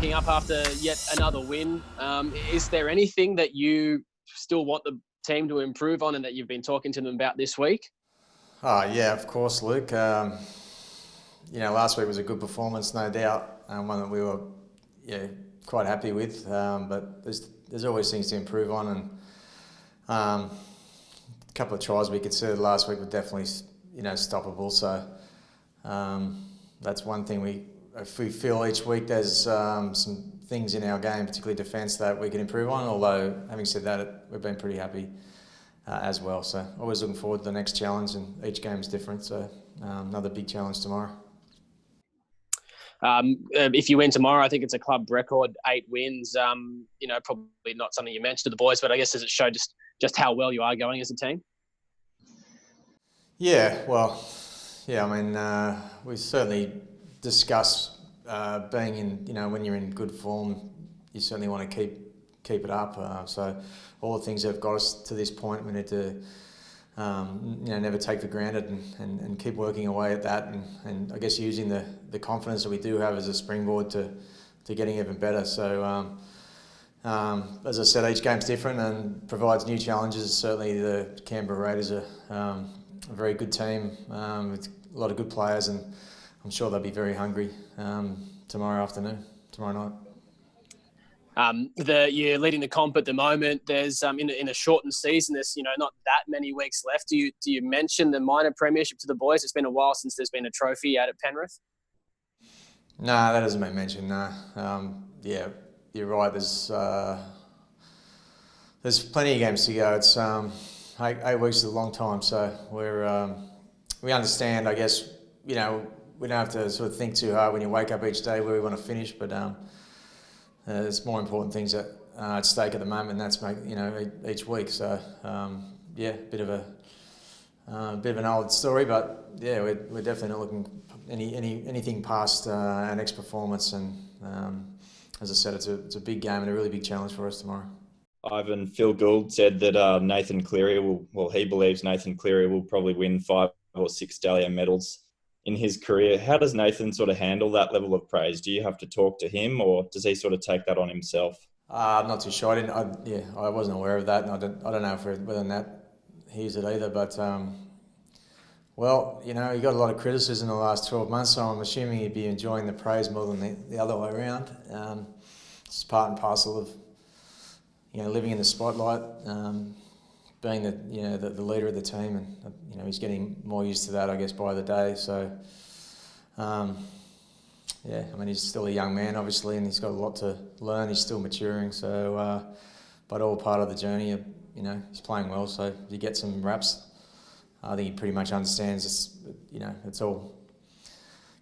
packing up after yet another win. Is there anything that you still want the team to improve on and that you've been talking to them about this week? Oh, yeah, of course, Luke. Last week was a good performance, no doubt, one that we were quite happy with. But there's always things to improve on, and a couple of tries we considered last week were definitely stoppable. So that's one thing if we feel each week there's some things in our game, particularly defence, that we can improve on. Although having said that, we've been pretty happy as well. So always looking forward to the next challenge, and each game's different. So another big challenge tomorrow. If you win tomorrow, I think it's a club record, 8 wins. Probably not something you mentioned to the boys, but I guess does it show just how well you are going as a team? Yeah, well, yeah. I mean, we certainly discuss being in. When you're in good form, you certainly want to keep it up. So all the things that have got us to this point, we need to never take for granted and keep working away at that, and I guess using the confidence that we do have as a springboard to getting even better. So as I said, each game's different and provides new challenges. Certainly the Canberra Raiders are a very good team with a lot of good players, and I'm sure they'll be very hungry tomorrow night. You're leading the comp at the moment. There's in a shortened season, there's not that many weeks left. Do you mention the minor premiership to the boys? It's been a while since there's been a trophy out at Penrith. No, that hasn't been mentioned. No. Yeah, you're right. There's plenty of games to go. It's 8 weeks is a long time, so we understand. I guess we don't have to sort of think too hard when you wake up each day where we want to finish, but. There's more important things at stake at the moment, and that's each week. So bit of an old story, but yeah, we're definitely not looking anything past our next performance. And as I said, it's a big game and a really big challenge for us tomorrow. Ivan, Phil Gould said that Nathan Cleary he believes Nathan Cleary will probably win 5 or 6 Dally M medals in his career. How does Nathan sort of handle that level of praise? Do you have to talk to him, or does he sort of take that on himself? I'm not too sure. I wasn't aware of that, and I don't know whether that hears it either. But he got a lot of criticism in the last 12 months, so I'm assuming he'd be enjoying the praise more than the other way around. It's part and parcel of living in the spotlight. Being the leader of the team, and he's getting more used to that, I guess, by the day. So, he's still a young man, obviously, and he's got a lot to learn. He's still maturing, so but all part of the journey. He's playing well, so if you get some reps, I think he pretty much understands. It's all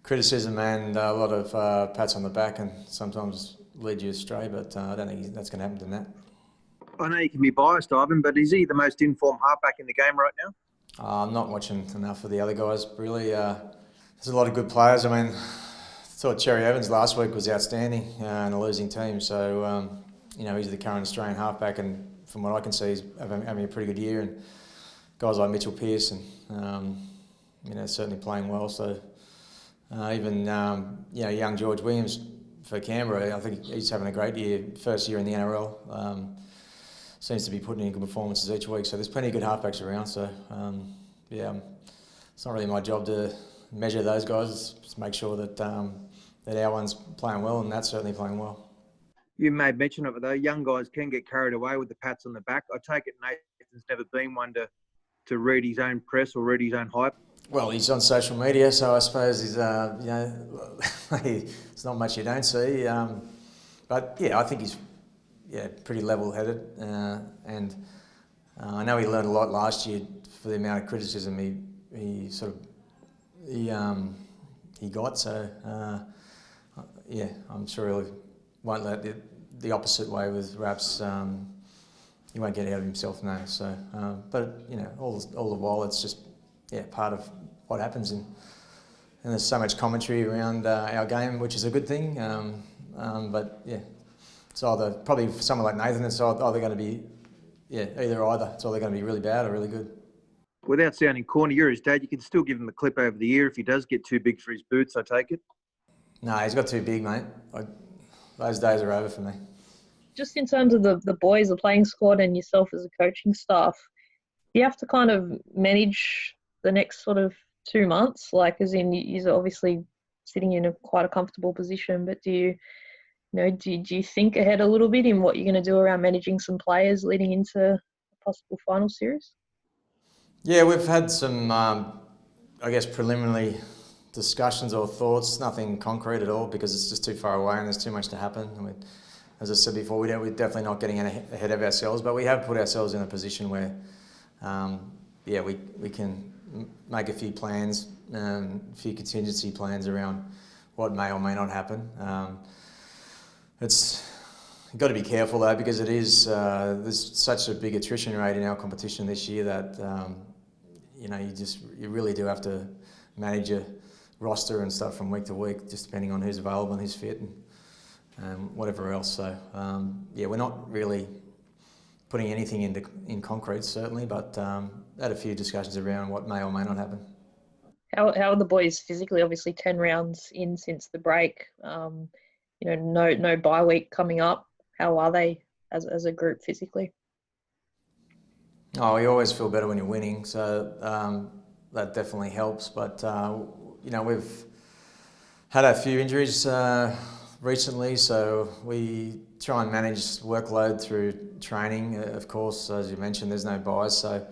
criticism and a lot of pats on the back, and sometimes lead you astray. But I don't think that's going to happen to Nat. I know you can be biased, Ivan, but is he the most informed halfback in the game right now? I'm not watching enough of the other guys, really. There's a lot of good players. I mean, I thought Cherry Evans last week was outstanding in a losing team. So, he's the current Australian halfback, and from what I can see, he's having a pretty good year. And guys like Mitchell Pearce and, certainly playing well. So, even, young George Williams for Canberra, I think he's having a great year, first year in the NRL. Seems to be putting in good performances each week. So there's plenty of good halfbacks around. So, it's not really my job to measure those guys. Just make sure that our one's playing well, and that's certainly playing well. You made mention of it, though. Young guys can get carried away with the pats on the back. I take it Nathan's never been one to read his own press or read his own hype. Well, he's on social media, so I suppose he's, it's not much you don't see. But, yeah, I think he's pretty level-headed, and I know he learned a lot last year for the amount of criticism he got. So I'm sure he won't let the opposite way with raps. He won't get out of himself now. So, but all the while it's just part of what happens, and there's so much commentary around our game, which is a good thing. But yeah. It's either, probably for someone like Nathan, it's either going to be, either. It's either going to be really bad or really good. Without sounding corny, you're his dad. You can still give him the clip over the ear if he does get too big for his boots, I take it. No, he's got too big, mate. those days are over for me. Just in terms of the boys, the playing squad, and yourself as a coaching staff, you have to kind of manage the next sort of 2 months, like as in you're obviously sitting in quite a comfortable position, but do you think ahead a little bit in what you're going to do around managing some players leading into a possible final series? Yeah, we've had some, I guess, preliminary discussions or thoughts, nothing concrete at all because it's just too far away and there's too much to happen. I mean, as I said before, we're definitely not getting ahead of ourselves, but we have put ourselves in a position where, we can make a few plans, a few contingency plans around what may or may not happen. You've got to be careful though because it is there's such a big attrition rate in our competition this year that you really do have to manage your roster and stuff from week to week, just depending on who's available and who's fit and whatever else. So we're not really putting anything in concrete certainly, but had a few discussions around what may or may not happen. How are the boys physically? Obviously 10 rounds in since the break. No bye week coming up. How are they as a group physically? Oh, you always feel better when you're winning, so that definitely helps. But we've had a few injuries recently, so we try and manage workload through training. Of course, as you mentioned, there's no buys, so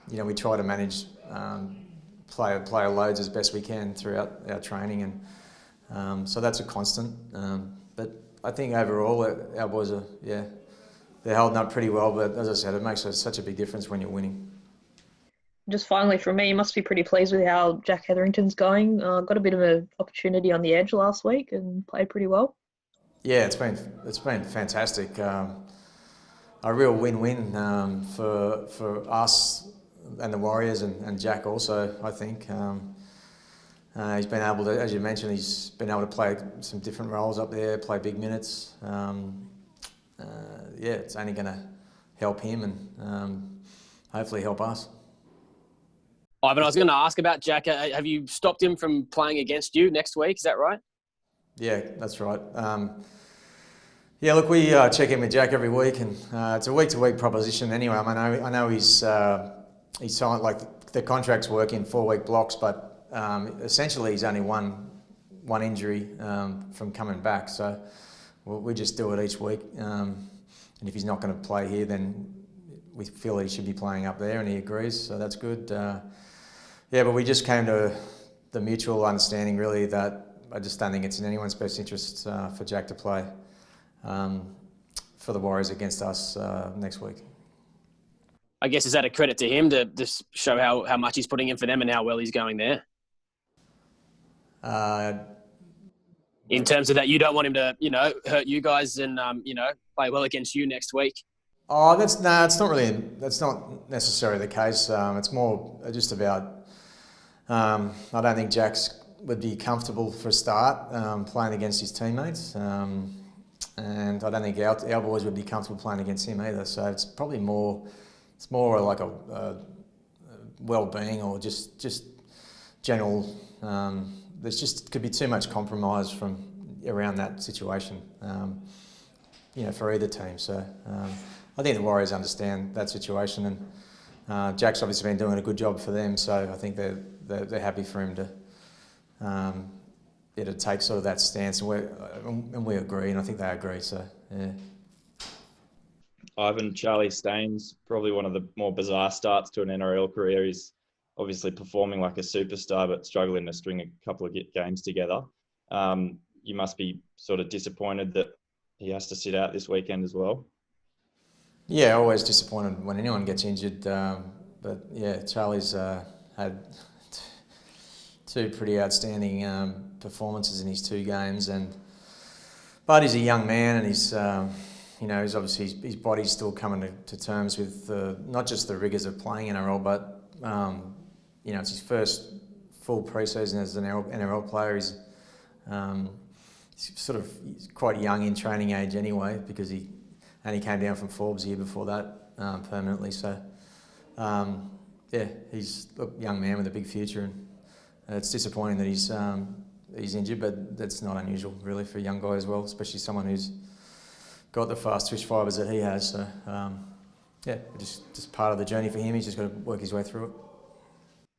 we try to manage player loads as best we can throughout our training, and so that's a constant. But I think overall our boys are they're holding up pretty well. But as I said, it makes such a big difference when you're winning. Just finally from me, you must be pretty pleased with how Jack Hetherington's going. Got a bit of an opportunity on the edge last week and played pretty well. Yeah, it's been fantastic. A real win-win for us and the Warriors and Jack also, I think. He's been able to, as you mentioned, he's been able to play some different roles up there, play big minutes. It's only going to help him and hopefully help us. Ivan, I was going to ask about Jack. Have you stopped him from playing against you next week? Is that right? Yeah, that's right. Look, we check in with Jack every week, and it's a week-to-week proposition anyway. I know he's signed, like the contracts work in 4-week blocks, but essentially he's only one injury from coming back. So we just do it each week, and if he's not going to play here, then we feel he should be playing up there, and he agrees. So that's good. But we just came to the mutual understanding, really, that I just don't think it's in anyone's best interest for Jack to play for the Warriors against us next week. I guess, is that a credit to him to just show how much he's putting in for them and how well he's going there? In terms of that, you don't want him to, hurt you guys and, play well against you next week. Oh, that's not necessarily the case. It's more just about, I don't think Jack's would be comfortable for a start playing against his teammates. And I don't think our boys would be comfortable playing against him either. So it's probably more like a well-being or just general. There's just could be too much compromise from around that situation, for either team. So I think the Warriors understand that situation, and Jack's obviously been doing a good job for them. So I think they're happy for him to take sort of that stance, and we agree, and I think they agree. So yeah. Ivan, Charlie Staines, probably one of the more bizarre starts to an NRL career. He's obviously performing like a superstar, but struggling to string a couple of games together. You must be sort of disappointed that he has to sit out this weekend as well. Yeah, always disappointed when anyone gets injured. But yeah, Charlie's had two pretty outstanding performances in his 2 games, but he's a young man, and he's he's obviously his body's still coming to terms with not just the rigours of playing NRL, but it's his first full pre-season as an NRL player. He's he's quite young in training age anyway, because he only came down from Forbes the year before that permanently. So he's a young man with a big future, and it's disappointing that he's he's injured, but that's not unusual really for a young guy as well, especially someone who's got the fast twitch fibres that he has. So yeah, just part of the journey for him. He's just got to work his way through it.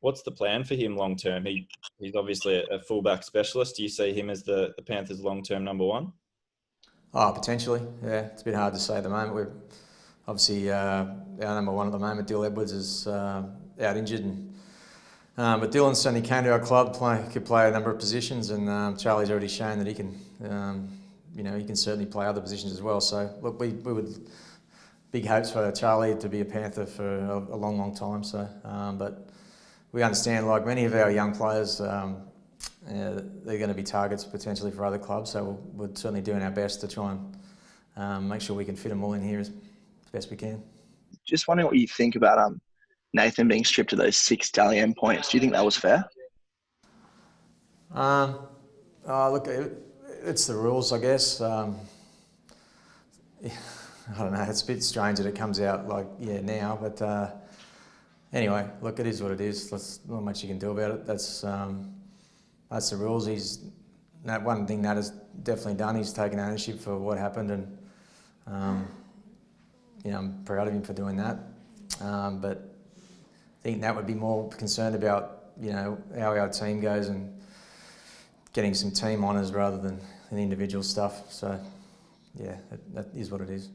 What's the plan for him long term? He's obviously a fullback specialist. Do you see him as the Panthers' long term number one? Oh, potentially. Yeah, it's a bit hard to say at the moment. We're obviously our number one at the moment, Dill Edwards, is out injured, but Dylan certainly came to our club. Could play a number of positions, and Charlie's already shown that he can. He can certainly play other positions as well. So look, we would big hopes for Charlie to be a Panther for a long, long time. So, but we understand, like many of our young players, they're going to be targets potentially for other clubs. So we're certainly doing our best to try and make sure we can fit them all in here as best we can. Just wondering what you think about Nathan being stripped of those 6 Dally M points. Do you think that was fair? Look, it's the rules, I guess. I don't know. It's a bit strange that it comes out now, but anyway, look, it is what it is. There's not much you can do about it. That's the rules. One thing Nat has definitely done. He's taken ownership for what happened, and I'm proud of him for doing that. But I think Nat would be more concerned about how our team goes and getting some team honours rather than individual stuff. So yeah, that is what it is.